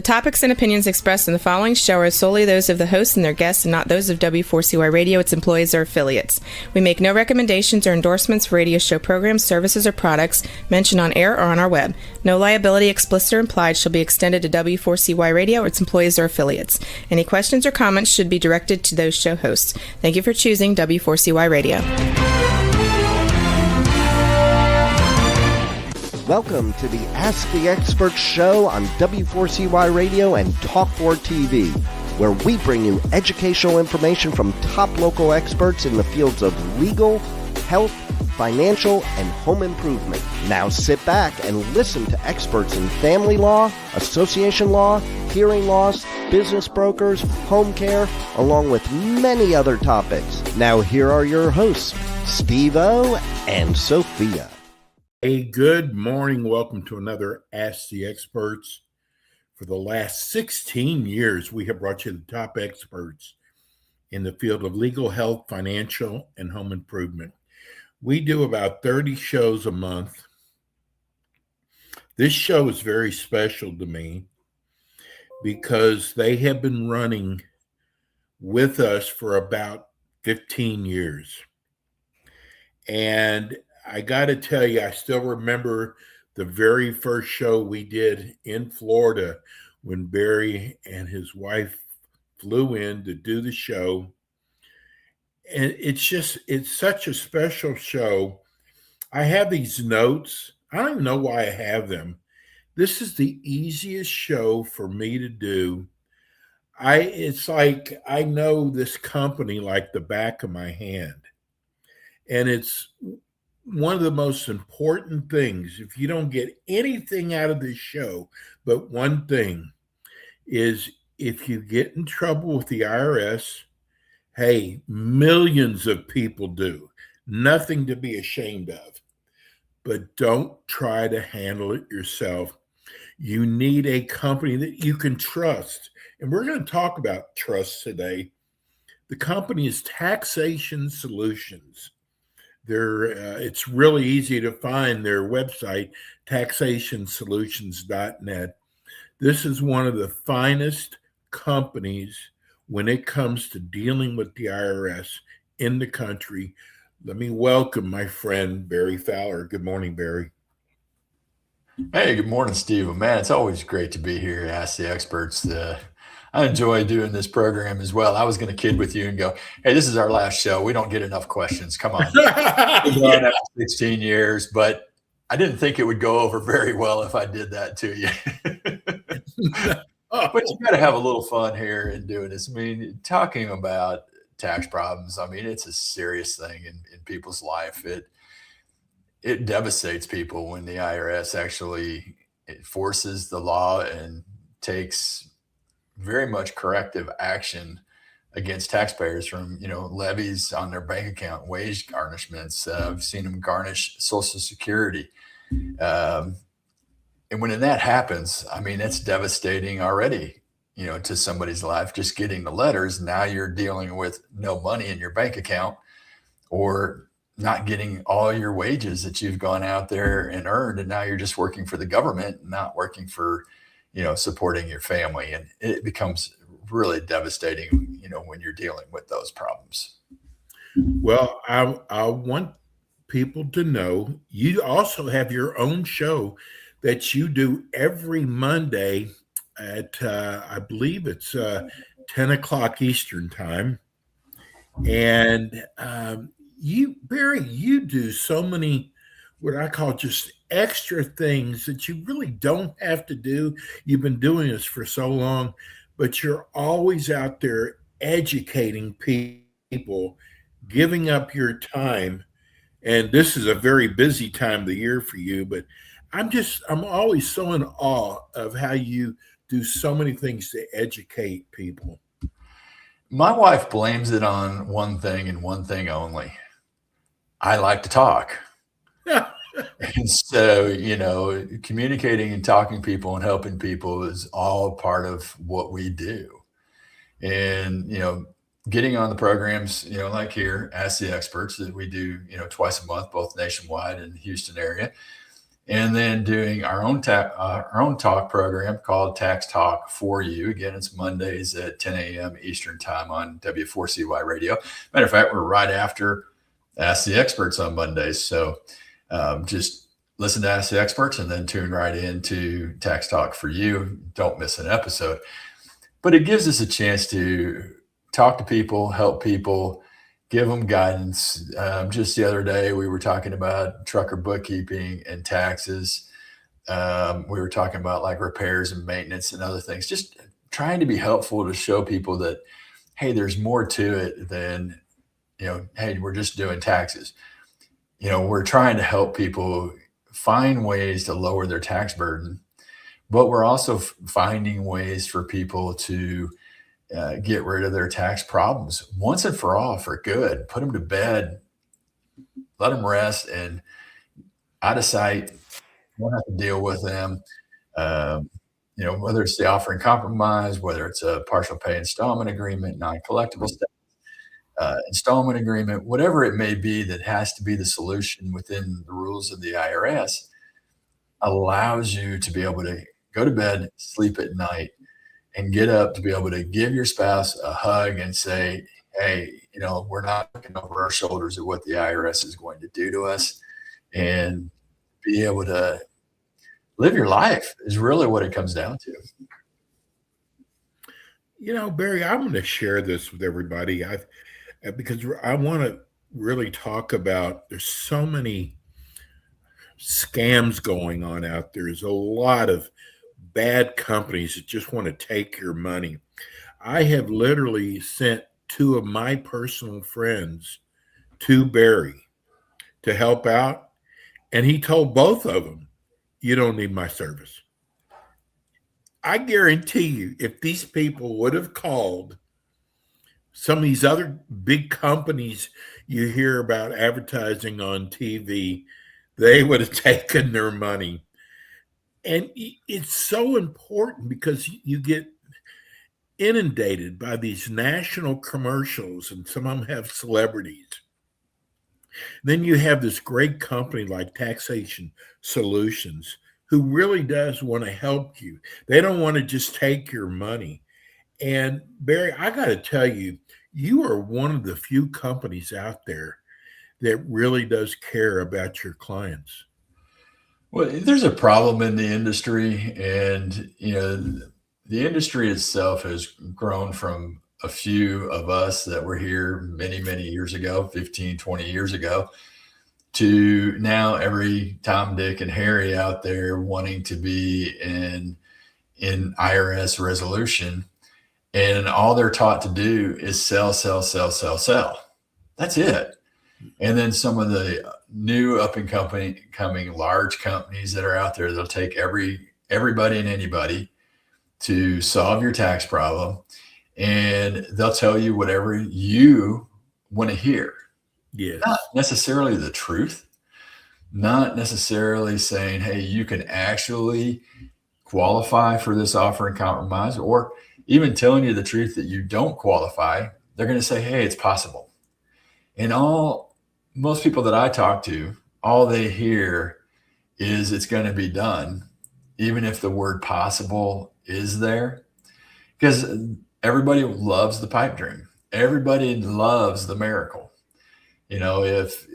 topics and opinions expressed in the following show are solely those of the hosts and their guests and not those of W4CY Radio, its employees, or affiliates. We make no recommendations or endorsements for radio show programs, services, or products mentioned on air or on our web. No liability, explicit or implied, shall be extended to W4CY Radio or its employees or affiliates. Any questions or comments should be directed to those show hosts. Thank you for choosing W4CY Radio. Welcome to the Ask the Expert show on W4CY Radio and Talk4 TV, where we bring you educational information from top local experts in the fields of legal, health, financial, and home improvement. Now sit back and listen to experts in family law, association law, hearing loss, business brokers, home care, along with many other topics. Now here are your hosts, Steve-O and Sophia. Hey, good morning. Welcome to another Ask the Experts. For the last 16 years, we have brought you the top experts in the field of legal, health, financial, and home improvement. We do about 30 shows a month. This show is very special to me because they have been running with us for about 15 years. And I got to tell you, I still remember the very first show we did in Florida when Barry and his wife flew in to do the show. And it's such a special show. I have these notes. I don't even know why I have them. This is the easiest show for me to do. It's like I know this company like the back of my hand. And it's one of the most important things, if you don't get anything out of this show, but one thing is if you get in trouble with the IRS, hey, millions of people do. Nothing to be ashamed of. But don't try to handle it yourself. You need a company that you can trust. And we're going to talk about trust today. The company is Taxation Solutions. It's really easy to find their website, taxationsolutions.net. This is one of the finest companies when it comes to dealing with the IRS in the country. Let me welcome my friend, Barry Fowler. Good morning, Barry. Hey, good morning, Steve. Man, it's always great to be here. Ask the Experts. I enjoy doing this program as well. I was going to kid with you and go, hey, this is our last show. We don't get enough questions. Come on. We've after 16 years, but I didn't think it would go over very well if I did that to you. But you got to have a little fun here in doing this. I mean, talking about tax problems, I mean, it's a serious thing in people's life. It devastates people when the IRS actually enforces the law and takes very much corrective action against taxpayers from, levies on their bank account, wage garnishments. I've seen them garnish Social Security. And when that happens, I mean, it's devastating already, to somebody's life, just getting the letters. Now you're dealing with no money in your bank account or not getting all your wages that you've gone out there and earned. And now you're just working for the government, not working for supporting your family. And it becomes really devastating, when you're dealing with those problems. Well, I want people to know you also have your own show that you do every Monday at, I believe it's 10 o'clock Eastern time. And Barry, you do so many what I call just extra things that you really don't have to do. You've been doing this for so long, but you're always out there educating people, giving up your time. And this is a very busy time of the year for you, but I'm always so in awe of how you do so many things to educate people. My wife blames it on one thing and one thing only. I like to talk. And so, communicating and talking to people and helping people is all part of what we do. And, getting on the programs, like here, Ask the Experts that we do, twice a month, both nationwide and Houston area. and then doing our own talk program called Tax Talk for You. Again, it's Mondays at 10 a.m. Eastern time on W4CY Radio. Matter of fact, we're right after Ask the Experts on Mondays. So just listen to Ask the Experts and then tune right into Tax Talk for You. Don't miss an episode. But it gives us a chance to talk to people, help people, give them guidance. Just the other day, we were talking about trucker bookkeeping and taxes. We were talking about like repairs and maintenance and other things, just trying to be helpful to show people that, hey, there's more to it than, hey, we're just doing taxes. We're trying to help people find ways to lower their tax burden, but we're also finding ways for people to get rid of their tax problems once and for all, for good. Put them to bed, let them rest, and out of sight. Don't have to deal with them. Whether it's the offering compromise, whether it's a partial pay installment agreement, non-collectible installment agreement, whatever it may be that has to be the solution within the rules of the IRS, allows you to be able to go to bed, sleep at night, and get up to be able to give your spouse a hug and say, hey, we're not looking over our shoulders at what the IRS is going to do to us, and be able to live your life is really what it comes down to. Barry, I'm going to share this with everybody because I want to really talk about, there's so many scams going on out there. There's a lot of bad companies that just want to take your money. I have literally sent two of my personal friends to Barry to help out, and he told both of them, you don't need my service. I guarantee you, if these people would have called some of these other big companies you hear about advertising on TV, they would have taken their money. And it's so important because you get inundated by these national commercials, and some of them have celebrities. Then you have this great company like Taxation Solutions, who really does want to help you. They don't want to just take your money. And Barry, I got to tell you, you are one of the few companies out there that really does care about your clients. Well, there's a problem in the industry, and the industry itself has grown from a few of us that were here many, many years ago, 15, 20 years ago, to now every Tom, Dick, and Harry out there wanting to be in IRS resolution. And all they're taught to do is sell, sell, sell, sell, sell. That's it. And then some of the new up and coming large companies that are out there, they'll take everybody and anybody to solve your tax problem, and they'll tell you whatever you want to hear. Yes. Not necessarily the truth, not necessarily saying, hey, you can actually qualify for this offer and compromise, or even telling you the truth that you don't qualify. They're going to say, hey, it's possible. And most people that I talk to, all they hear is it's going to be done, even if the word possible is there, because everybody loves the pipe dream. Everybody loves the miracle. If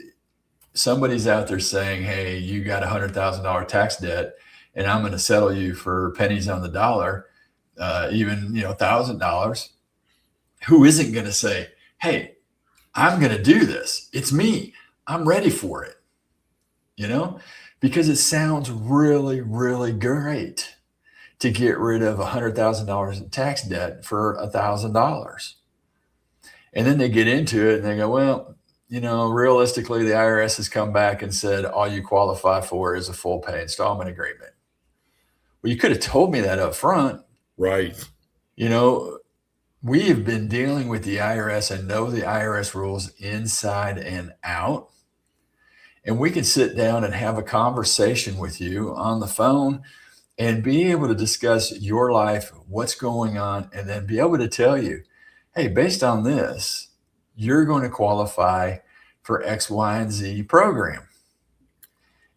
somebody's out there saying, hey, you got $100,000 tax debt, and I'm going to settle you for pennies on the dollar, even $1,000, who isn't going to say, hey, I'm going to do this. It's me. I'm ready for it, because it sounds really, really great to get rid of $100,000 in tax debt for $1,000. And then they get into it and they go, well, realistically, the IRS has come back and said, all you qualify for is a full pay installment agreement. Well, you could have told me that up front. Right. We have been dealing with the IRS and know the IRS rules inside and out. And we can sit down and have a conversation with you on the phone and be able to discuss your life, what's going on, and then be able to tell you, hey, based on this, you're going to qualify for X, Y, and Z program.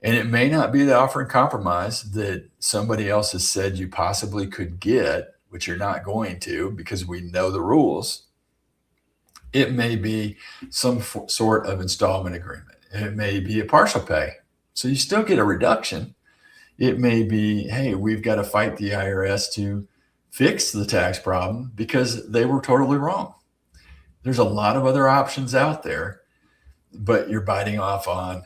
And it may not be the offer in compromise that somebody else has said you possibly could get, which you're not going to because we know the rules. It may be some sort of installment agreement. It may be a partial pay. So you still get a reduction. It may be, hey, we've got to fight the IRS to fix the tax problem because they were totally wrong. There's a lot of other options out there, but you're biting off on,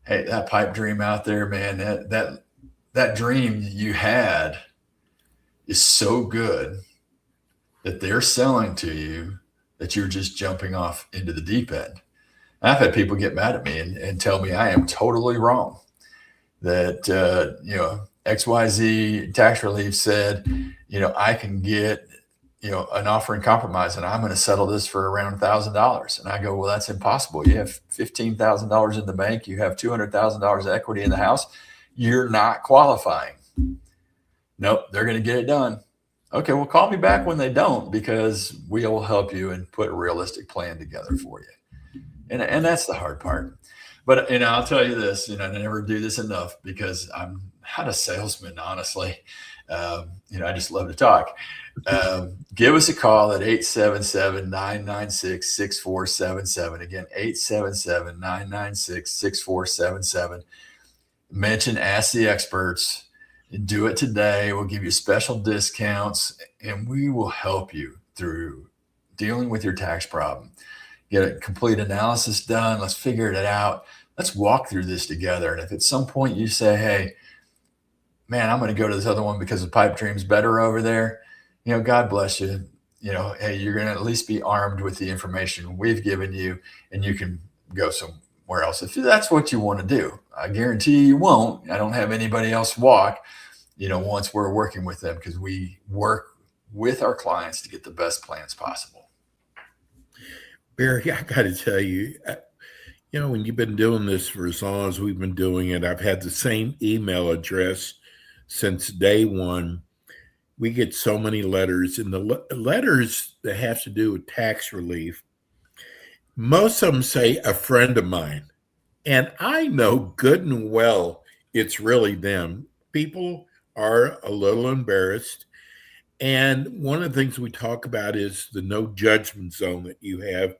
hey, that pipe dream out there, man, that dream you had is so good that they're selling to you that you're just jumping off into the deep end. I've had people get mad at me and tell me I am totally wrong, that, XYZ tax relief said, I can get, an offer in compromise and I'm going to settle this for around $1,000. And I go, well, that's impossible. You have $15,000 in the bank. You have $200,000 equity in the house. You're not qualifying. Nope, they're going to get it done. Okay, well, call me back when they don't, because we will help you and put a realistic plan together for you. And that's the hard part. But, I'll tell you this, I never do this enough because I'm not a salesman, honestly. I just love to talk. Give us a call at 877-996-6477. Again, 877-996-6477. Mention Ask the Experts. Do it today. We'll give you special discounts and we will help you through dealing with your tax problem. Get a complete analysis done. Let's figure it out. Let's walk through this together. And if at some point you say, hey, man, I'm going to go to this other one because the pipe dream's better over there, God bless you. Hey, you're going to at least be armed with the information we've given you and you can go somewhere else. If that's what you want to do, I guarantee you won't. I don't have anybody else walk, once we're working with them, because we work with our clients to get the best plans possible. Barry, I got to tell you, when you've been doing this for as long as we've been doing it, I've had the same email address since day one. We get so many letters, and the letters that have to do with tax relief, most of them say a friend of mine. And I know good and well it's really them. People are a little embarrassed. And one of the things we talk about is the no judgment zone that you have.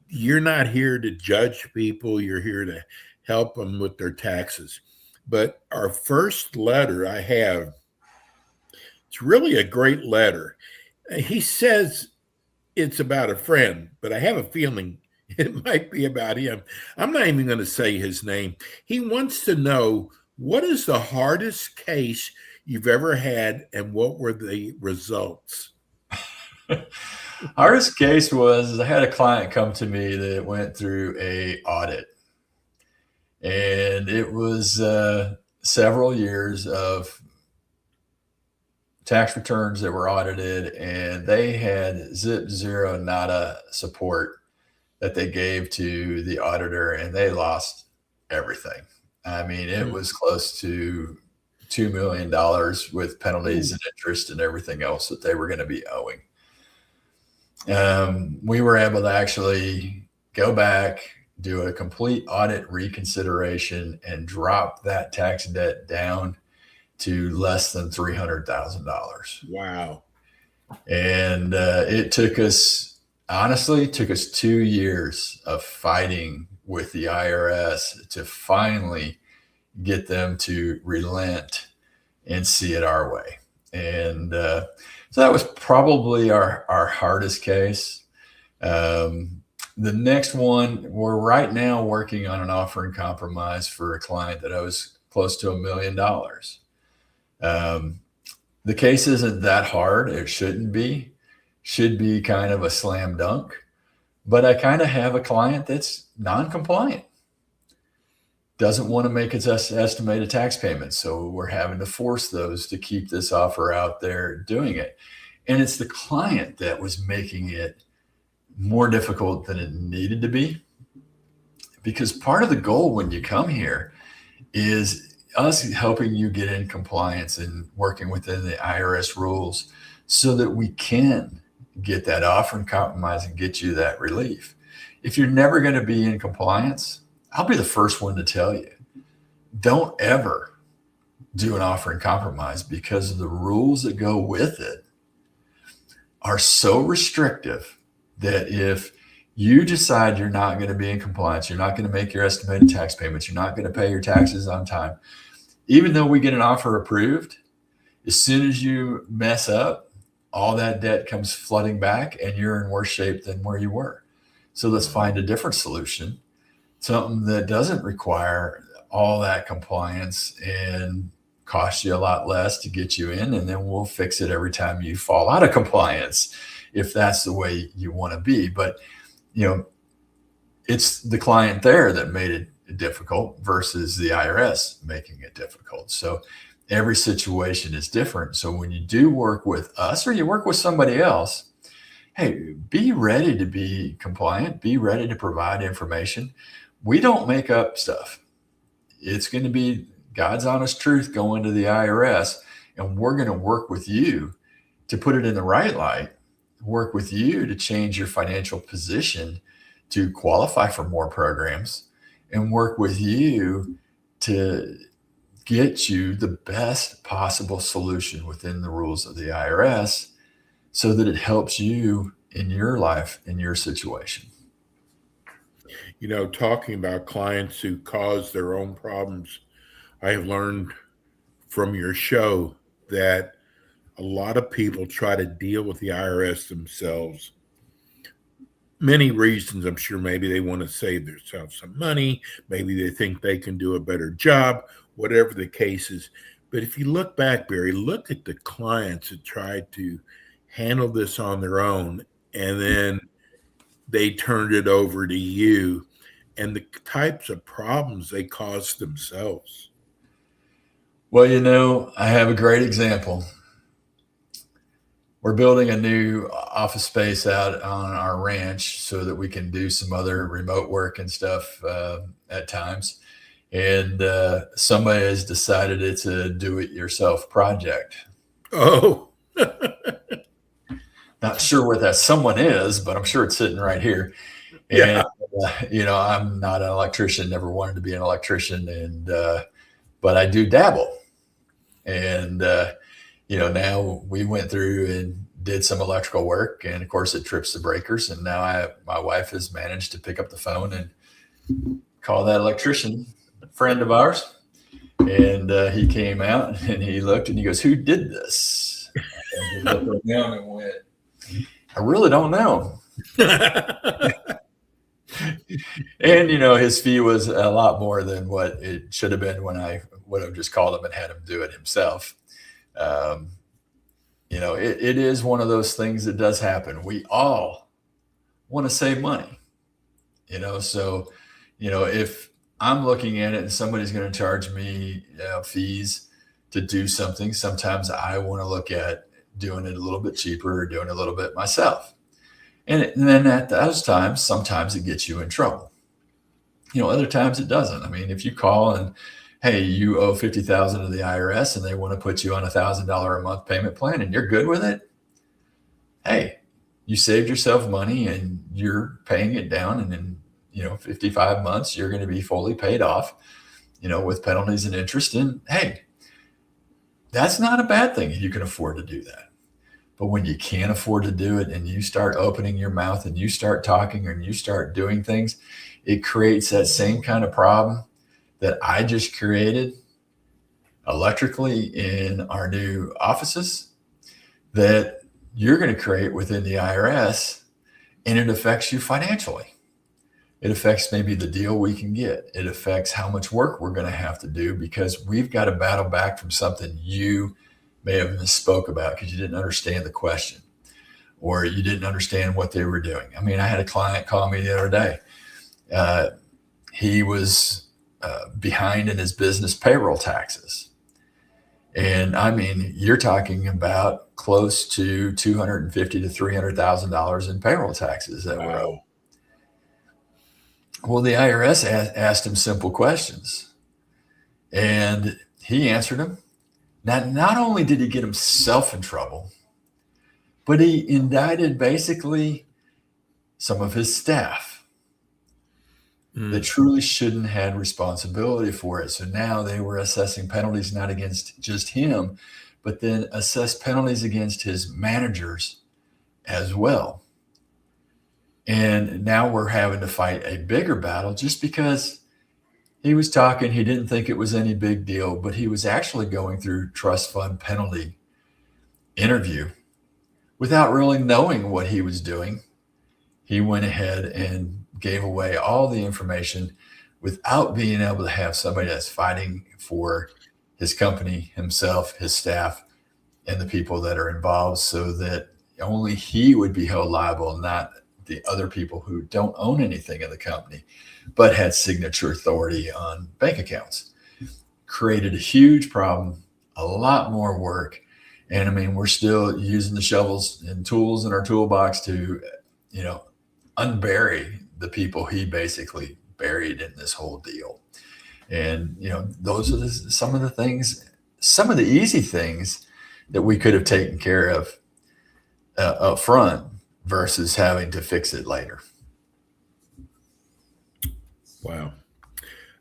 You're not here to judge people. You're here to help them with their taxes. But our first letter I have, it's really a great letter. He says it's about a friend, but I have a feeling it might be about him. I'm not even going to say his name. He wants to know, what is the hardest case you've ever had and what were the results? Hardest case was, I had a client come to me that went through a audit, and it was several years of tax returns that were audited, and they had zip, zero, nada support that they gave to the auditor, and they lost everything. I mean, it was close to $2 million with penalties and interest and everything else that they were going to be owing. We were able to actually go back, do a complete audit reconsideration, and drop that tax debt down to less than $300,000. Wow. And it took us 2 years of fighting with the IRS to finally get them to relent and see it our way. And so that was probably our hardest case. The next one, we're right now working on an offer in compromise for a client that owes close to $1 million. The case isn't that hard. It shouldn't be. Should be kind of a slam dunk. But I kind of have a client that's non-compliant. Doesn't want to make its estimated tax payments. So we're having to force those to keep this offer out there doing it. And it's the client that was making it more difficult than it needed to be. Because part of the goal when you come here is us helping you get in compliance and working within the IRS rules so that we can get that offer in compromise and get you that relief. If you're never going to be in compliance, I'll be the first one to tell you, don't ever do an offer in compromise, because the rules that go with it are so restrictive that if you decide you're not going to be in compliance, you're not going to make your estimated tax payments, you're not going to pay your taxes on time, even though we get an offer approved, as soon as you mess up, all that debt comes flooding back and you're in worse shape than where you were. So let's find a different solution, something that doesn't require all that compliance and cost you a lot less to get you in, and then we'll fix it every time you fall out of compliance, if that's the way you want to be. But it's the client there that made it difficult versus the IRS making it difficult. So every situation is different. So when you do work with us or you work with somebody else, hey, be ready to be compliant, be ready to provide information. We don't make up stuff. It's going to be God's honest truth going to the IRS, and we're going to work with you to put it in the right light, work with you to change your financial position to qualify for more programs, and work with you to get you the best possible solution within the rules of the IRS so that it helps you in your life, in your situation. Talking about clients who cause their own problems, I have learned from your show that a lot of people try to deal with the IRS themselves. Many reasons, I'm sure. Maybe they want to save themselves some money. Maybe they think they can do a better job, whatever the case is. But if you look back, Barry, look at the clients that tried to handle this on their own, and then they turned it over to you, and the types of problems they caused themselves. Well, I have a great example. We're building a new office space out on our ranch so that we can do some other remote work and stuff at times. And somebody has decided it's a do-it-yourself project. Oh. Not sure where that someone is, but I'm sure it's sitting right here. Yeah. And, I'm not an electrician, never wanted to be an electrician, and but I do dabble. And, now we went through and did some electrical work, and of course it trips the breakers. And now my wife has managed to pick up the phone and call that electrician friend of ours. And he came out and he looked and he goes, "Who did this?" And he looked down and went, "I really don't know." And, his fee was a lot more than what it should have been when I would have just called him and had him do it himself. It is one of those things that does happen. We all want to save money, so, if I'm looking at it and somebody's going to charge me fees to do something, sometimes I want to look at doing it a little bit cheaper or doing it a little bit myself. And then at those times, sometimes it gets you in trouble. Other times it doesn't. I mean, if you call and, hey, you owe $50,000 to the IRS and they want to put you on $1,000 a month payment plan and you're good with it, hey, you saved yourself money and you're paying it down. And in 55 months, you're going to be fully paid off, with penalties and interest. And hey, that's not a bad thing if you can afford to do that. But when you can't afford to do it and you start opening your mouth and you start talking and you start doing things, it creates that same kind of problem that I just created electrically in our new offices that you're going to create within the IRS, and it affects you financially. It affects maybe the deal we can get. It affects how much work we're going to have to do because we've got to battle back from something you may have misspoke about because you didn't understand the question or you didn't understand what they were doing. I mean, I had a client call me the other day. He was behind in his business payroll taxes. And I mean, you're talking about close to $250,000 to $300,000 in payroll taxes that were owed. Well, the IRS asked him simple questions and he answered them. Now, not only did he get himself in trouble, but he indicted basically some of his staff. that truly shouldn't have responsibility for it. So now they were assessing penalties not against just him, but then assess penalties against his managers as well. And now we're having to fight a bigger battle just because he was talking, he didn't think it was any big deal, but he was actually going through trust fund penalty interview without really knowing what he was doing. He went ahead and gave away all the information without being able to have somebody that's fighting for his company, himself, his staff, and the people that are involved, so that only he would be held liable, not the other people who don't own anything in the company, but had signature authority on bank accounts. Created a huge problem, a lot more work. And I mean, we're still using the shovels and tools in our toolbox to, unbury the people he basically buried in this whole deal. And, those are some of the things, some of the easy things that we could have taken care of up front versus having to fix it later. Wow.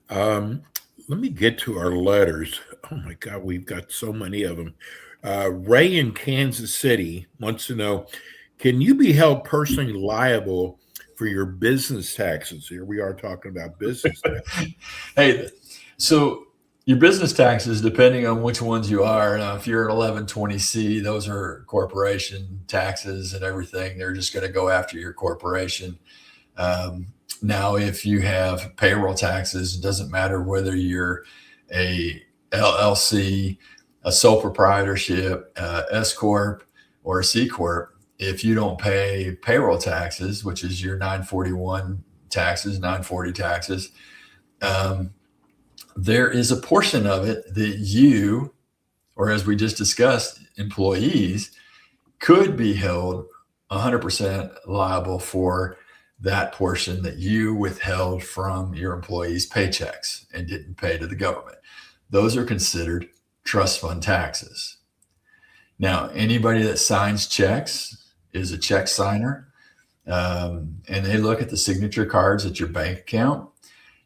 Let me get to our letters. Oh my God, we've got so many of them. Ray in Kansas City wants to know, can you be held personally liable for your business taxes? Here we are talking about business taxes. Hey, so your business taxes, depending on which ones you are, now if you're an 1120C, those are corporation taxes and everything. They're just going to go after your corporation. Now, if you have payroll taxes, it doesn't matter whether you're a LLC, a sole proprietorship, S Corp, or a C Corp. If you don't pay payroll taxes, which is your 941 taxes, 940 taxes, there is a portion of it that you, or as we just discussed, employees could be held 100% liable for that portion that you withheld from your employees' paychecks and didn't pay to the government. Those are considered trust fund taxes. Now, anybody that signs checks is a check signer, and they look at the signature cards at your bank account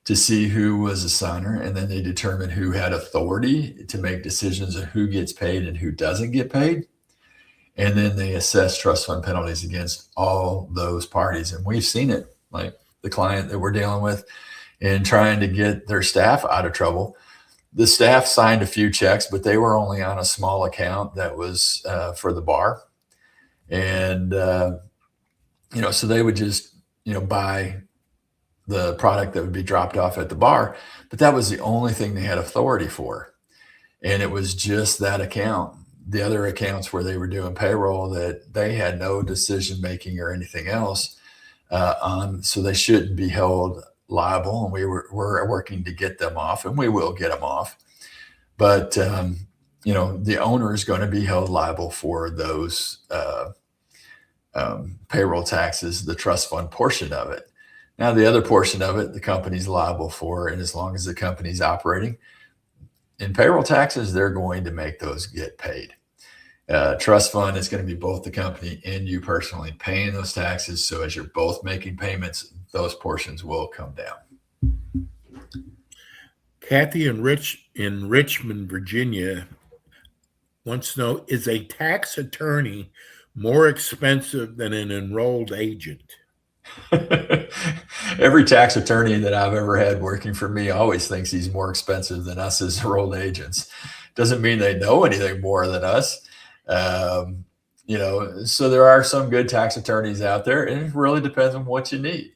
to see who was a signer, and then they determine who had authority to make decisions on who gets paid and who doesn't get paid. And then they assess trust fund penalties against all those parties. And we've seen it, like the client that we're dealing with, in trying to get their staff out of trouble. The staff signed a few checks, but they were only on a small account that was for the bar. And, so they would just, buy the product that would be dropped off at the bar, but that was the only thing they had authority for. And it was just that account. The other accounts where they were doing payroll, that they had no decision making or anything else on, so they shouldn't be held liable. And we're working to get them off, and we will get them off. But the owner is going to be held liable for those payroll taxes, the trust fund portion of it. Now, the other portion of it, the company's liable for, and as long as the company's operating, in payroll taxes, they're going to make those get paid. Trust fund is going to be both the company and you personally paying those taxes. So as you're both making payments, those portions will come down. Kathy in Richmond, Virginia wants to know, is a tax attorney more expensive than an enrolled agent? Every tax attorney that I've ever had working for me always thinks he's more expensive than us as enrolled agents. Doesn't mean they know anything more than us. So there are some good tax attorneys out there, and it really depends on what you need.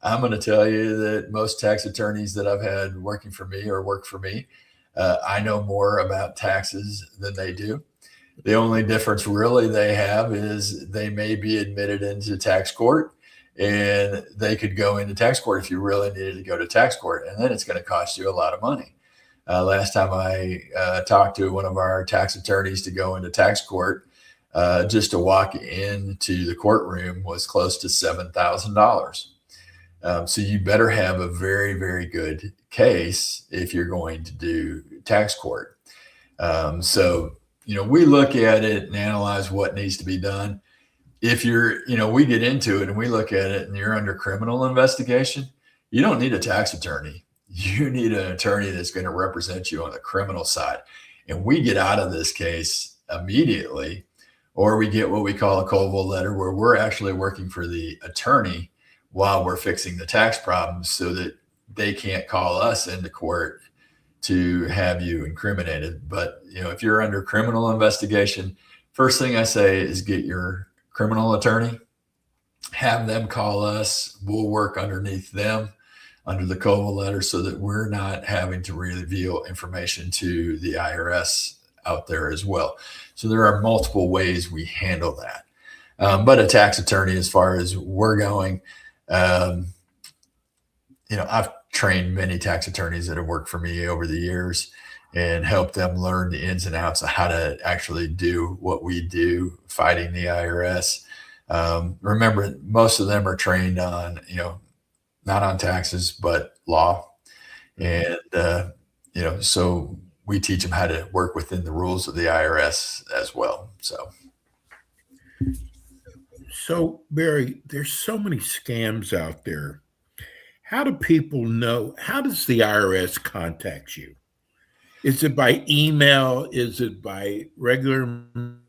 I'm going to tell you that most tax attorneys that I've had working for me or work for me, I know more about taxes than they do. The only difference really they have is they may be admitted into tax court, and they could go into tax court if you really needed to go to tax court, and then it's going to cost you a lot of money. Last time I talked to one of our tax attorneys to go into tax court, just to walk into the courtroom was close to $7,000. So you better have a very, very good case if you're going to do tax court. We look at it and analyze what needs to be done. If we get into it and we look at it and you're under criminal investigation, You don't need a tax attorney. You need an attorney that's going to represent you on the criminal side. And we get out of this case immediately, or we get what we call a Colville letter, where we're actually working for the attorney while we're fixing the tax problems, so that they can't call us into court to have you incriminated. But, if you're under criminal investigation, first thing I say is get your criminal attorney, have them call us. We'll work underneath them under the Colville letter, so that we're not having to reveal information to the IRS out there as well. So there are multiple ways we handle that. But a tax attorney, as far as we're going, I've trained many tax attorneys that have worked for me over the years and helped them learn the ins and outs of how to actually do what we do, fighting the IRS. Remember, most of them are trained on, not on taxes, but law. And, so we teach them how to work within the rules of the IRS as well. So, Barry, there's so many scams out there. How do people know? How does the IRS contact you? Is it by email? Is it by regular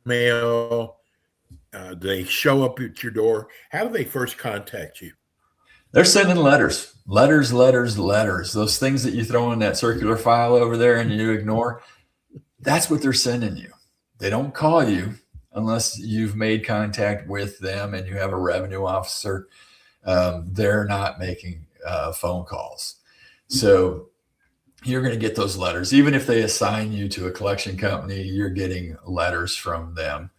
mail? Do they show up at your door? How do they first contact you? They're sending letters. Those things that you throw in that circular file over there and you ignore, that's what they're sending you. They don't call you unless you've made contact with them and you have a revenue officer. They're not making phone calls. So you're going to get those letters. Even if they assign you to a collection company, you're getting letters from them.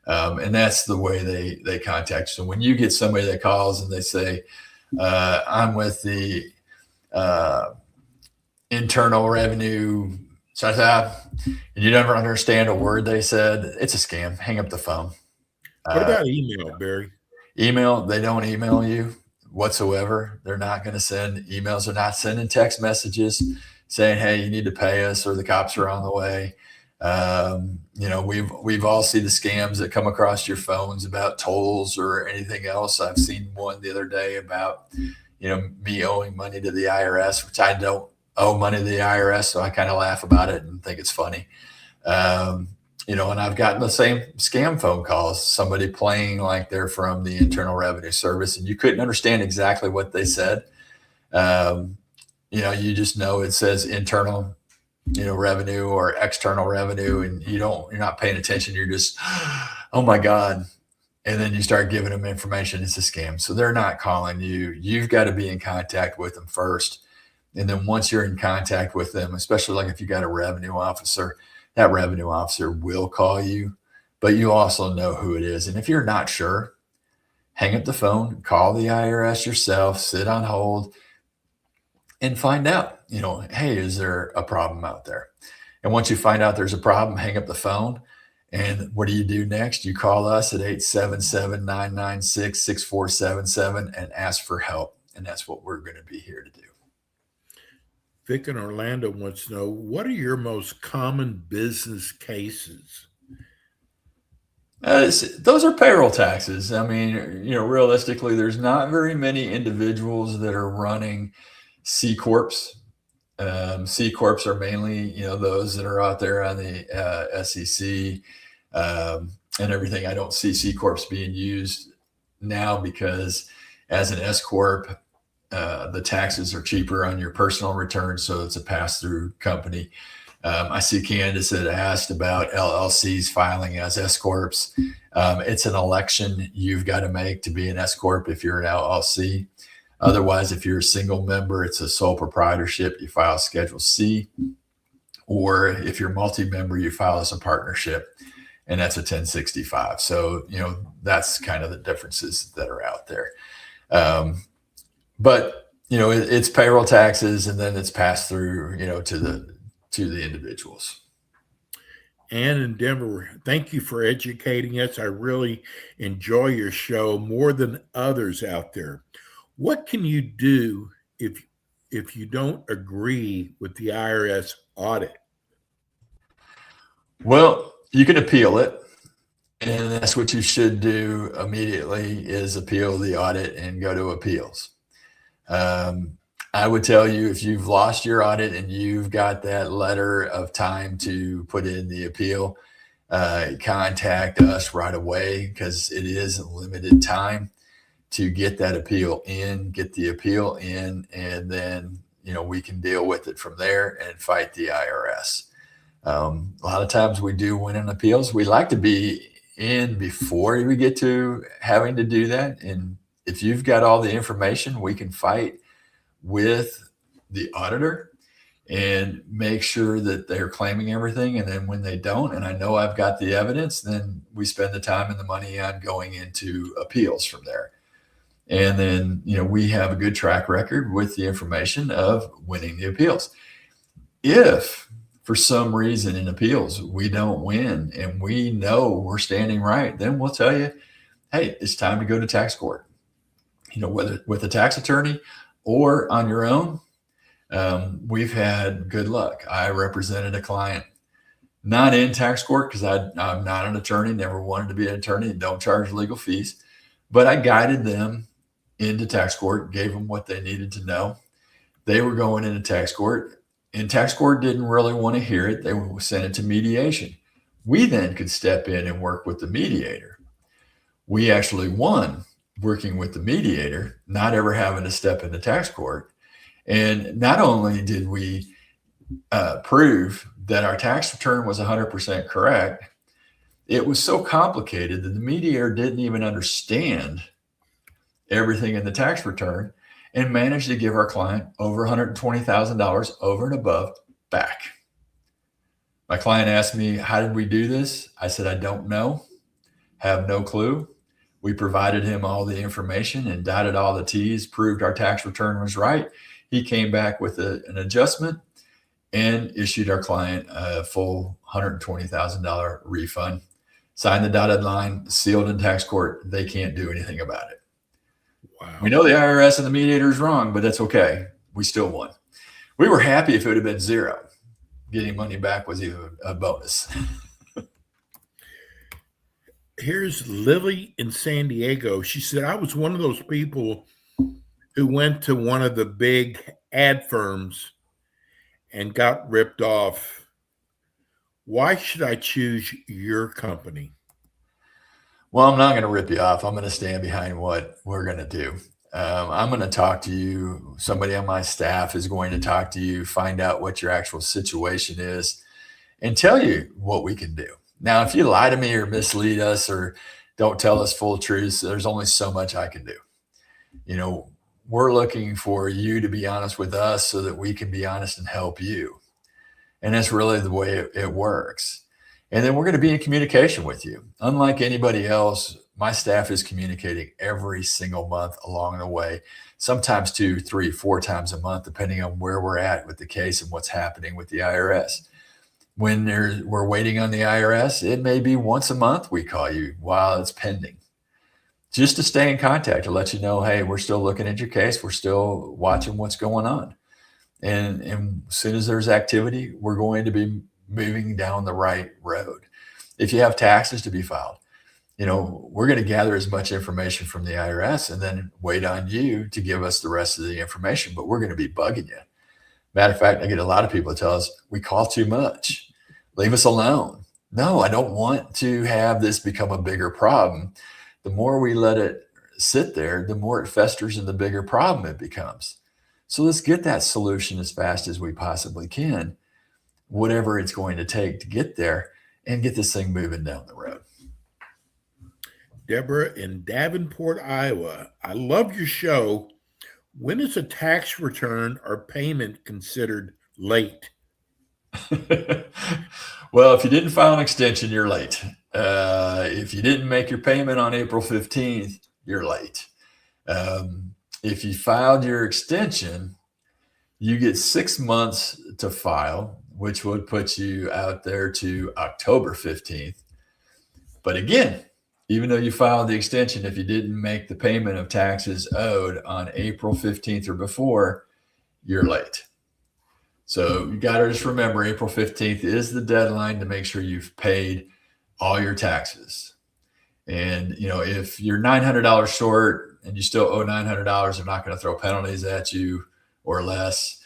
And that's the way they contact you. So when you get somebody that calls and they say, I'm with the Internal Revenue, and you never understand a word they said, it's a scam. Hang up the phone. What about email, Barry? Email, they don't email you whatsoever. They're not going to send emails. They're not sending text messages saying, hey, you need to pay us, or the cops are on the way. We've all seen the scams that come across your phones about tolls or anything else. I've seen one the other day about, me owing money to the IRS, which I don't owe money to the IRS. So I kind of laugh about it and think it's funny. And I've gotten the same scam phone calls, somebody playing like they're from the Internal Revenue Service, and you couldn't understand exactly what they said. You just know it says internal, revenue or external revenue, and you're not paying attention. You're just, oh my God. And then you start giving them information. It's a scam. So they're not calling you. You've got to be in contact with them first. And then once you're in contact with them, especially like if you got a revenue officer, that revenue officer will call you, but you also know who it is. And if you're not sure, hang up the phone, call the IRS yourself, sit on hold, and find out, hey, is there a problem out there? And once you find out there's a problem, hang up the phone. And what do you do next? You call us at 877-996-6477 and ask for help. And that's what we're going to be here to do. Vic in Orlando wants to know, what are your most common business cases? Those are payroll taxes. I mean, realistically, there's not very many individuals that are running C Corps. C Corps are mainly, those that are out there on the SEC and everything. I don't see C Corps being used now because as an S Corp, the taxes are cheaper on your personal return, so it's a pass-through company. I see candidates that asked about LLCs filing as S Corps. It's an election you've got to make to be an S Corp if you're an LLC. Otherwise, if you're a single member, it's a sole proprietorship, you file Schedule C. Or if you're multi-member, you file as a partnership, and that's a 1065. So, that's kind of the differences that are out there. But it's payroll taxes, and then it's passed through, to the individuals. Ann in Denver, thank you for educating us. I really enjoy your show more than others out there. What can you do if you don't agree with the IRS audit? Well, you can appeal it. And that's what you should do immediately, is appeal the audit and go to appeals. I would tell you, if you've lost your audit and you've got that letter of time to put in the appeal, contact us right away, because it is a limited time to get that appeal in, and then, we can deal with it from there and fight the IRS. A lot of times we do win in appeals. We like to be in before we get to having to do that. And if you've got all the information, we can fight with the auditor and make sure that they're claiming everything. And then when they don't, and I know I've got the evidence, then we spend the time and the money on going into appeals from there. And then, we have a good track record with the information of winning the appeals. If for some reason in appeals we don't win and we know we're standing right, then we'll tell you, hey, it's time to go to tax court. Whether with a tax attorney or on your own. We've had good luck. I represented a client, not in tax court because I'm not an attorney, never wanted to be an attorney, and don't charge legal fees, but I guided them into tax court, gave them what they needed to know. They were going into tax court, and tax court didn't really want to hear it. They sent it to mediation. We then could step in and work with the mediator. We actually won working with the mediator, not ever having to step into tax court. And not only did we prove that our tax return was 100% correct, it was so complicated that the mediator didn't even understand everything in the tax return and managed to give our client over $120,000 over and above back. My client asked me, how did we do this? I said, I don't know, have no clue. We provided him all the information and dotted all the T's, proved our tax return was right. He came back with an adjustment and issued our client a full $120,000 refund, signed the dotted line, sealed in tax court. They can't do anything about it. Wow. We know the IRS and the mediator is wrong, but that's okay. We still won. We were happy if it would have been zero. Getting money back was even a bonus. Here's Lily in San Diego. She said, I was one of those people who went to one of the big ad firms and got ripped off. Why should I choose your company? Well, I'm not going to rip you off. I'm going to stand behind what we're going to do. I'm going to talk to you. Somebody on my staff is going to talk to you, find out what your actual situation is, and tell you what we can do. Now, if you lie to me or mislead us or don't tell us full truths, there's only so much I can do. We're looking for you to be honest with us so that we can be honest and help you. And that's really the way it works. And then we're going to be in communication with you. Unlike anybody else, my staff is communicating every single month along the way, sometimes 2, 3, 4 times a month, depending on where we're at with the case and what's happening with the IRS. When we're waiting on the IRS, it may be once a month we call you while it's pending, just to stay in contact, to let you know, hey, we're still looking at your case. We're still watching what's going on. And as soon as there's activity, we're going to be moving down the right road. If you have taxes to be filed, we're going to gather as much information from the IRS and then wait on you to give us the rest of the information, but we're going to be bugging you. Matter of fact, I get a lot of people that tell us we call too much. Leave us alone. No, I don't want to have this become a bigger problem. The more we let it sit there, the more it festers and the bigger problem it becomes. So let's get that solution as fast as we possibly can, whatever it's going to take to get there and get this thing moving down the road. Deborah in Davenport, Iowa. I love your show. When is a tax return or payment considered late? Well, if you didn't file an extension, you're late. If you didn't make your payment on April 15th, you're late. If you filed your extension, you get 6 months to file, which would put you out there to October 15th. But again, even though you filed the extension, if you didn't make the payment of taxes owed on April 15th or before, you're late. So you got to just remember April 15th is the deadline to make sure you've paid all your taxes. And, if you're $900 short and you still owe $900, they're not going to throw penalties at you or less.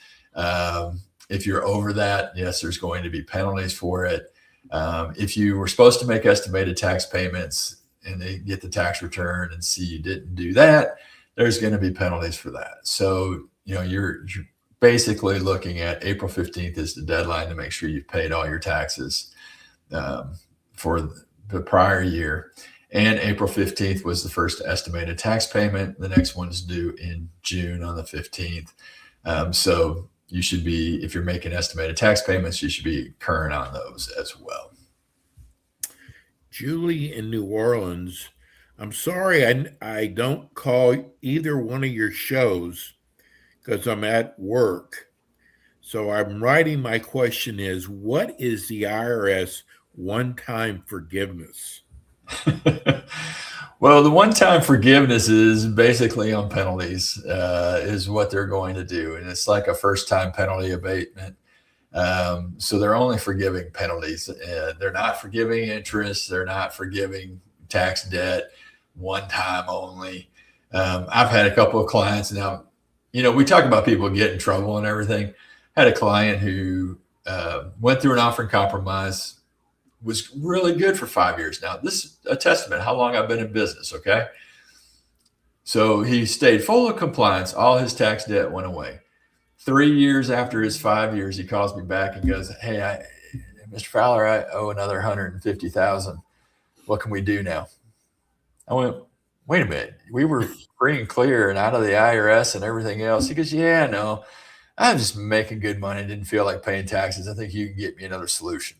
If you're over that, yes, there's going to be penalties for it. If you were supposed to make estimated tax payments and they get the tax return and see you didn't do that, there's going to be penalties for that. So, you're basically looking at April 15th is the deadline to make sure you've paid all your taxes for the prior year. And April 15th was the first estimated tax payment. The next one's due in June on the 15th. So you should be, if you're making estimated tax payments, you should be current on those as well. Julie in New Orleans, I'm sorry I don't call either one of your shows because I'm at work. So I'm writing, my question is, what is the IRS one-time forgiveness? Well, the one-time forgiveness is basically on penalties, is what they're going to do. And it's like a first-time penalty abatement. So they're only forgiving penalties. They're not forgiving interest. They're not forgiving tax debt, one time only. I've had a couple of clients now, we talk about people getting in trouble and everything. I had a client who went through an offering compromise, was really good for 5 years. Now, this is a testament how long I've been in business, okay? So he stayed full of compliance. All his tax debt went away. 3 years after his 5 years, he calls me back and goes, "Hey, Mr. Fowler, I owe another $150,000. What can we do now?" I went, "Wait a minute. We were free and clear and out of the IRS and everything else." He goes, "Yeah, no, I'm just making good money. Didn't feel like paying taxes. I think you can get me another solution."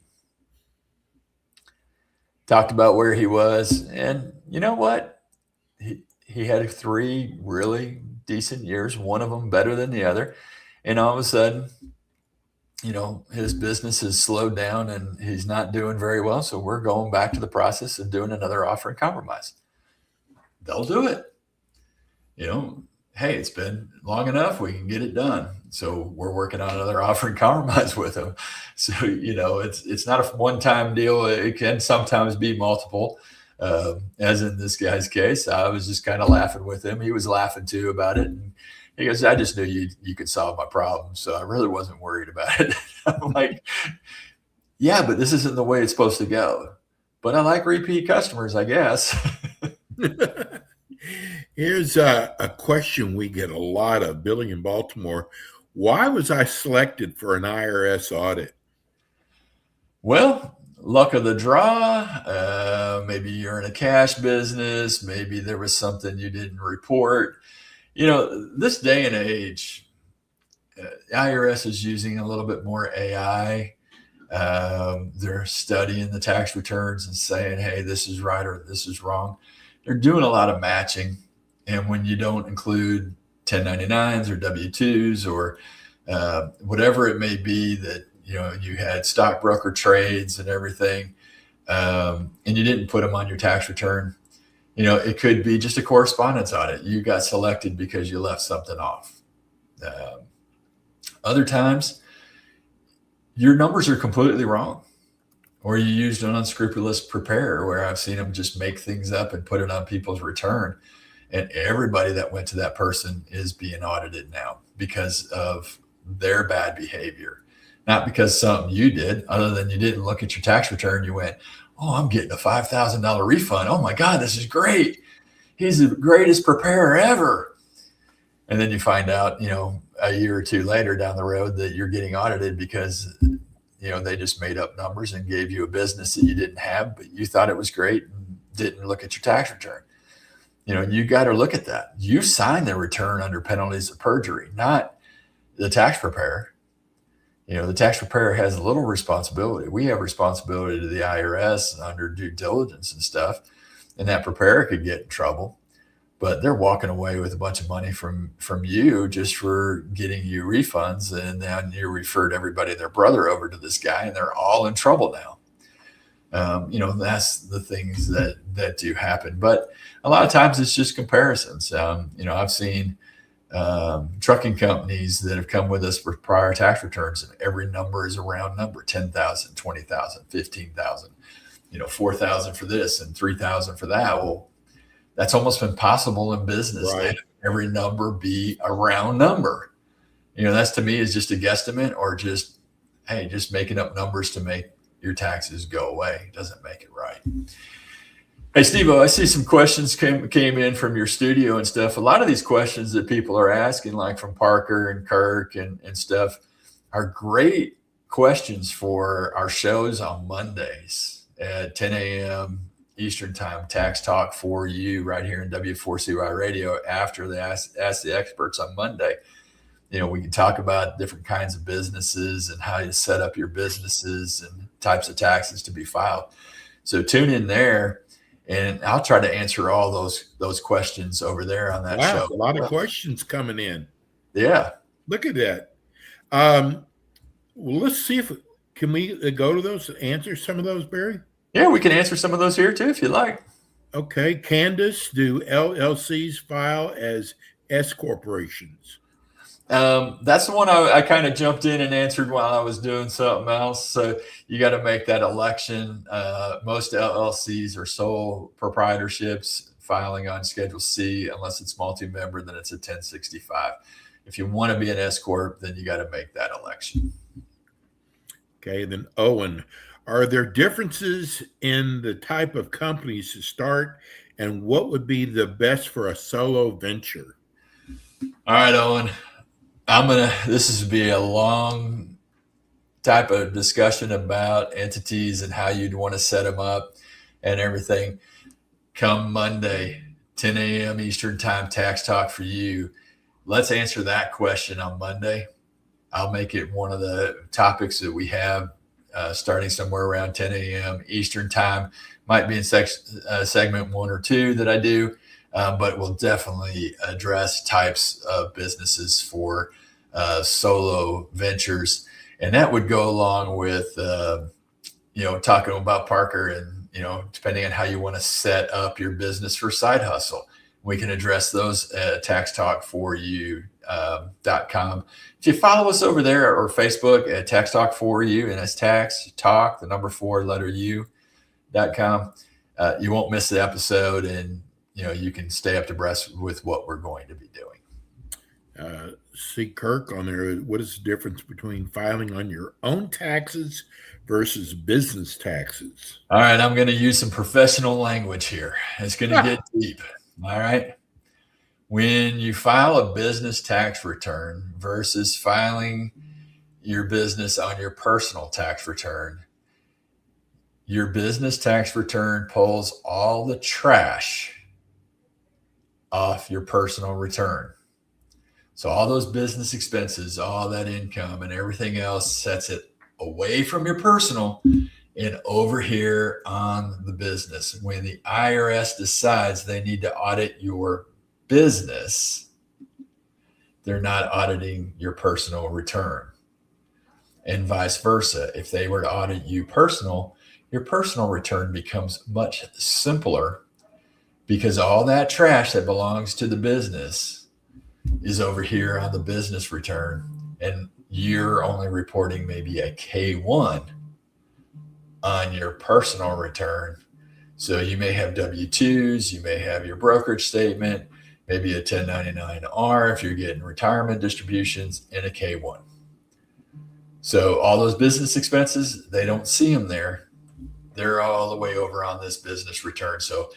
Talked about where he was, and you know what? He had 3 really decent years, one of them better than the other. And all of a sudden, his business has slowed down and he's not doing very well. So we're going back to the process of doing another offer and compromise. They'll do it. Hey, it's been long enough. We can get it done. So we're working on another offer and compromise with him. So, it's not a one-time deal. It can sometimes be multiple. As in this guy's case, I was just kind of laughing with him. He was laughing too about it. And he goes, "I just knew you could solve my problem. So I really wasn't worried about it." I'm like, "Yeah, but this isn't the way it's supposed to go. But I like repeat customers, I guess." Here's a question we get a lot of, Billy in Baltimore. Why was I selected for an IRS audit? Well, luck of the draw. Maybe you're in a cash business. Maybe there was something you didn't report. This day and age, IRS is using a little bit more AI. They're studying the tax returns and saying, "Hey, this is right or this is wrong." They're doing a lot of matching. And when you don't include 1099s or W-2s or whatever it may be that, you had stockbroker trades and everything, and you didn't put them on your tax return, it could be just a correspondence audit. You got selected because you left something off. Other times, your numbers are completely wrong. Or you used an unscrupulous preparer where I've seen them just make things up and put it on people's return. And everybody that went to that person is being audited now because of their bad behavior. Not because something you did, other than you didn't look at your tax return. You went, "Oh, I'm getting a $5,000 refund. Oh my God, this is great. He's the greatest preparer ever." And then you find out, a year or two later down the road that you're getting audited because they just made up numbers and gave you a business that you didn't have, but you thought it was great and didn't look at your tax return. You got to look at that. You signed the return under penalties of perjury, not the tax preparer. The tax preparer has a little responsibility. We have responsibility to the IRS under due diligence and stuff, and that preparer could get in trouble. But they're walking away with a bunch of money from you just for getting you refunds. And then you referred everybody, their brother, over to this guy, and they're all in trouble now. That's the things that do happen. But a lot of times it's just comparisons. I've seen trucking companies that have come with us for prior tax returns, and every number is a round number: 10,000, 20,000, 15,000, 4,000 for this and 3,000 for that. Well, that's almost impossible in business. Right. Every number be a round number. That's to me is just a guesstimate, or just, hey, just making up numbers to make your taxes go away. Doesn't make it right. Hey, Steve-O, I see some questions came in from your studio and stuff. A lot of these questions that people are asking, like from Parker and Kirk and stuff, are great questions for our shows on Mondays at 10 a.m. Eastern Time, Tax Talk for you right here in W4CY Radio after the Ask the Experts on Monday. We can talk about different kinds of businesses and how you set up your businesses and types of taxes to be filed. So tune in there, and I'll try to answer all those questions over there on that show. A lot of questions coming in. Yeah. Look at that. Well, let's see can we go to those and answer some of those, Barry? Yeah, we can answer some of those here too, if you like. Okay. Candace, do LLCs file as S corporations? That's the one I kind of jumped in and answered while I was doing something else. So you got to make that election. Most LLCs are sole proprietorships filing on Schedule C. Unless it's multi-member, then it's a 1065. If you want to be an S corp, then you got to make that election. Okay. Then Owen, are there differences in the type of companies to start, and what would be the best for a solo venture? All right, Owen. This is be a long type of discussion about entities and how you'd want to set them up and everything. Come Monday, 10 a.m. Eastern Time, Tax Talk for you. Let's answer that question on Monday. I'll make it one of the topics that we have starting somewhere around 10 a.m. Eastern Time. Might be in segment 1 or 2 that I do. But we'll definitely address types of businesses for solo ventures. And that would go along with, talking about Parker and, depending on how you want to set up your business for side hustle. We can address those at taxtalk4u.com. If you follow us over there or Facebook at Tax Talk for You, and it's Tax Talk, the number 4 letter U.com, you won't miss the episode, and you can stay up to breast with what we're going to be doing. See Kirk on there. What is the difference between filing on your own taxes versus business taxes? All right, I'm going to use some professional language here. It's going to get deep. All right. When you file a business tax return versus filing your business on your personal tax return, your business tax return pulls all the trash off your personal return. So all those business expenses, all that income and everything else sets it away from your personal and over here on the business. When the IRS decides they need to audit your business, they're not auditing your personal return. And vice versa. If they were to audit you personal, your personal return becomes much simpler, because all that trash that belongs to the business is over here on the business return, and you're only reporting maybe a K1 on your personal return. So you may have W-2s, you may have your brokerage statement, maybe a 1099-R if you're getting retirement distributions, and a K1. So all those business expenses, they don't see them there. They're all the way over on this business return. So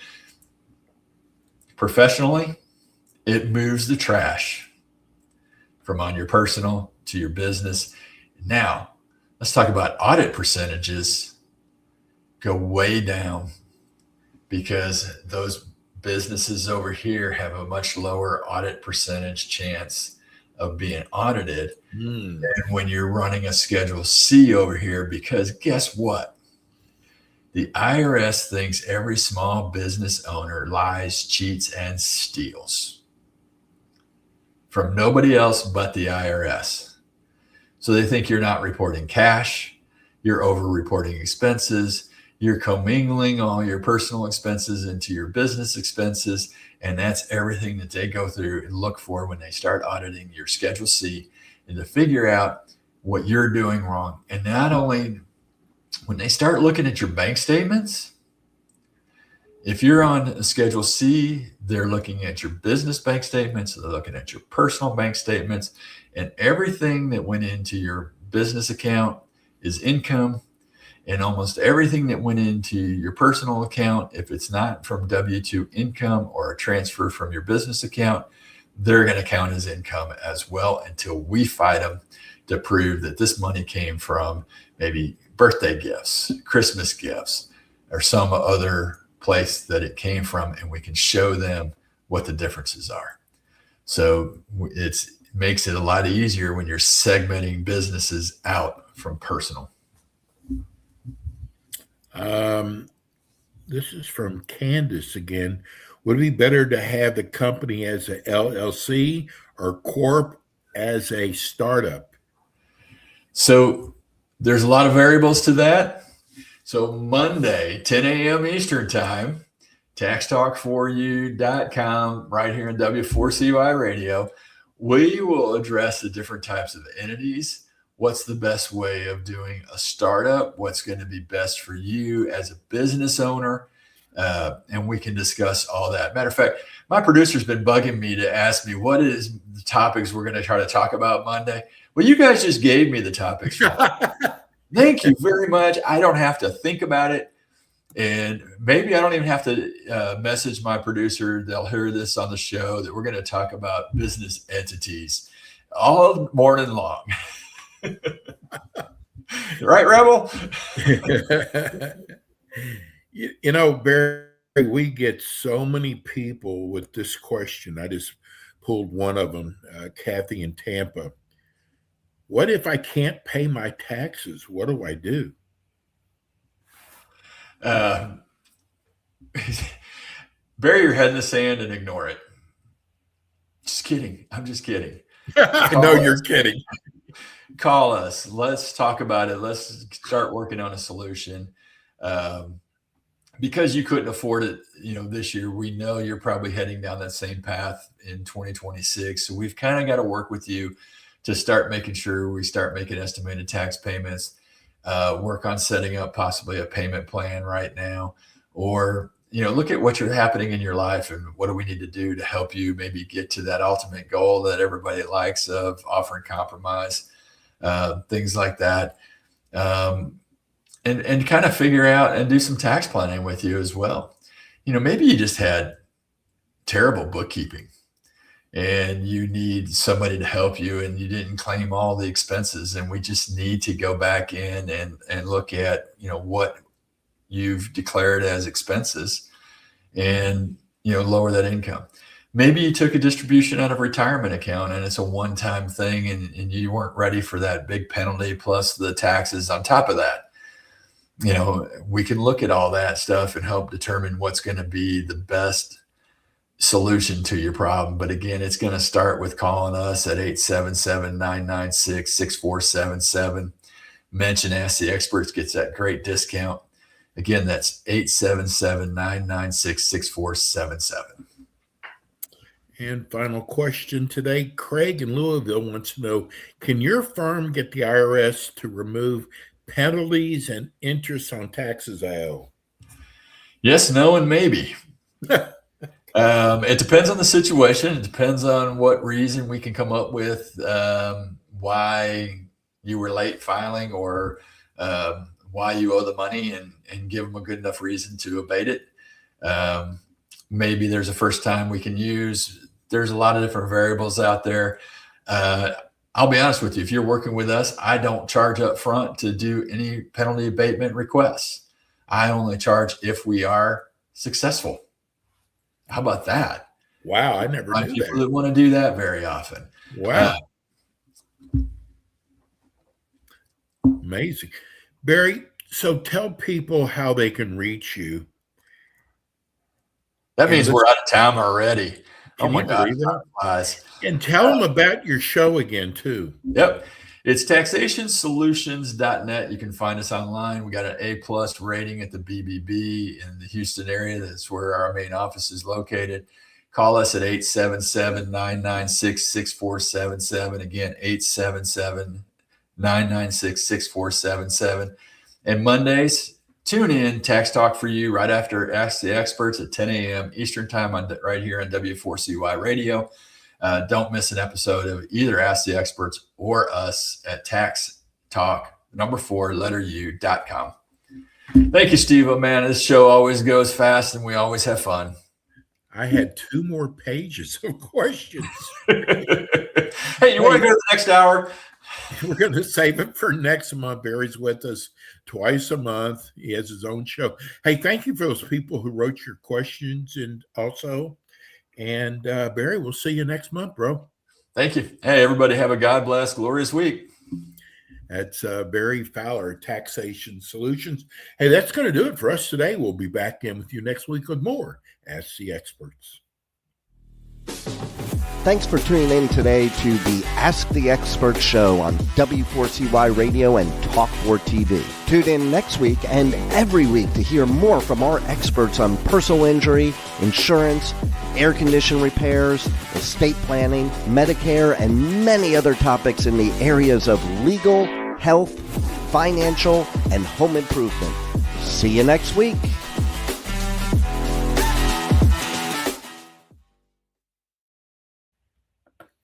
professionally, it moves the trash from on your personal to your business. Now, let's talk about audit percentages. Go way down, because those businesses over here have a much lower audit percentage chance of being audited than when you're running a Schedule C over here, because guess what? The IRS thinks every small business owner lies, cheats, and steals from nobody else but the IRS. So they think you're not reporting cash, you're over-reporting expenses, you're commingling all your personal expenses into your business expenses, and that's everything that they go through and look for when they start auditing your Schedule C, and to figure out what you're doing wrong. And not only when they start looking at your bank statements, If you're on Schedule C, they're looking at your business bank statements, they're looking at your personal bank statements, and everything that went into your business account is income. And almost everything that went into your personal account, if it's not from W-2 income or a transfer from your business account, they're going to count as income as well until we fight them to prove that this money came from maybe birthday gifts, Christmas gifts, or some other place that it came from, and we can show them what the differences are. So it makes it a lot easier when you're segmenting businesses out from personal. This is from Candace again. Would it be better to have the company as a LLC or corp as a startup? So there's a lot of variables to that. So Monday, 10 a.m. Eastern time, taxtalk4u.com, right here in W4CY Radio, we will address the different types of entities. What's the best way of doing a startup? What's going to be best for you as a business owner? And we can discuss all that. Matter of fact, my producer's been bugging me to ask me what is the topics we're going to try to talk about Monday. Well, you guys just gave me the topics. Thank you very much. I don't have to think about it. And maybe I don't even have to message my producer. They'll hear this on the show that we're going to talk about business entities all morning long. Right, Rebel? You know, Barry, we get so many people with this question. I just pulled one of them, Kathy in Tampa. What if I can't pay my taxes? What do I do? Bury your head in the sand and ignore it. Just kidding. I'm just kidding. I know you're kidding. Call us. Let's talk about it. Let's start working on a solution. Because you couldn't afford it, this year, we know you're probably heading down that same path in 2026. So we've kind of got to work with you to start making sure we start making estimated tax payments, work on setting up possibly a payment plan right now, or, look at what's happening in your life and what do we need to do to help you maybe get to that ultimate goal that everybody likes of offering compromise, things like that. And kind of figure out and do some tax planning with you as well. Maybe you just had terrible bookkeeping and you need somebody to help you and you didn't claim all the expenses. And we just need to go back in and look at, what you've declared as expenses and, lower that income. Maybe you took a distribution out of a retirement account and it's a one-time thing and you weren't ready for that big penalty plus the taxes on top of that. We can look at all that stuff and help determine what's going to be the best solution to your problem. But again, it's going to start with calling us at 877-996-6477. Mention Ask the Experts gets that great discount. Again, that's 877-996-6477. And final question today, Craig in Louisville wants to know, can your firm get the IRS to remove penalties and interest on taxes I owe? Yes, no, and maybe. It depends on the situation. It depends on what reason we can come up with why you were late filing or why you owe the money and give them a good enough reason to abate it. Maybe there's a first time we can use. There's a lot of different variables out there. I'll be honest with you. If you're working with us, I don't charge up front to do any penalty abatement requests. I only charge if we are successful. How about that? Wow, I never knew people that want to do that very often. Wow. Amazing. Barry, so tell people how they can reach you. That means we're out of time already. Oh my God. And tell them about your show again, too. Yep. It's taxationsolutions.net. You can find us online. We got an A+ rating at the BBB in the Houston area. That's where our main office is located. Call us at 877-996-6477. Again, 877-996-6477. And Mondays, tune in, Tax Talk for you right after Ask the Experts at 10 a.m. Eastern Time right here on W4CY Radio. Don't miss an episode of either Ask the Experts or us at Tax Talk, u.com. Thank you, Steve. Man, this show always goes fast and we always have fun. I had 2 more pages of questions. Hey, you want to go to the next hour? We're going to save it for next month. Barry's with us twice a month. He has his own show. Hey, thank you for those people who wrote your questions and also. And Barry, we'll see you next month, bro. Thank you. Hey, everybody, have a God bless, glorious week. That's Barry Fowler, Taxation Solutions. Hey, that's going to do it for us today. We'll be back in with you next week with more Ask the Experts. Thanks for tuning in today to the Ask the Expert show on W4CY Radio and Talk4 TV. Tune in next week and every week to hear more from our experts on personal injury, insurance, air condition repairs, estate planning, Medicare, and many other topics in the areas of legal, health, financial, and home improvement. See you next week.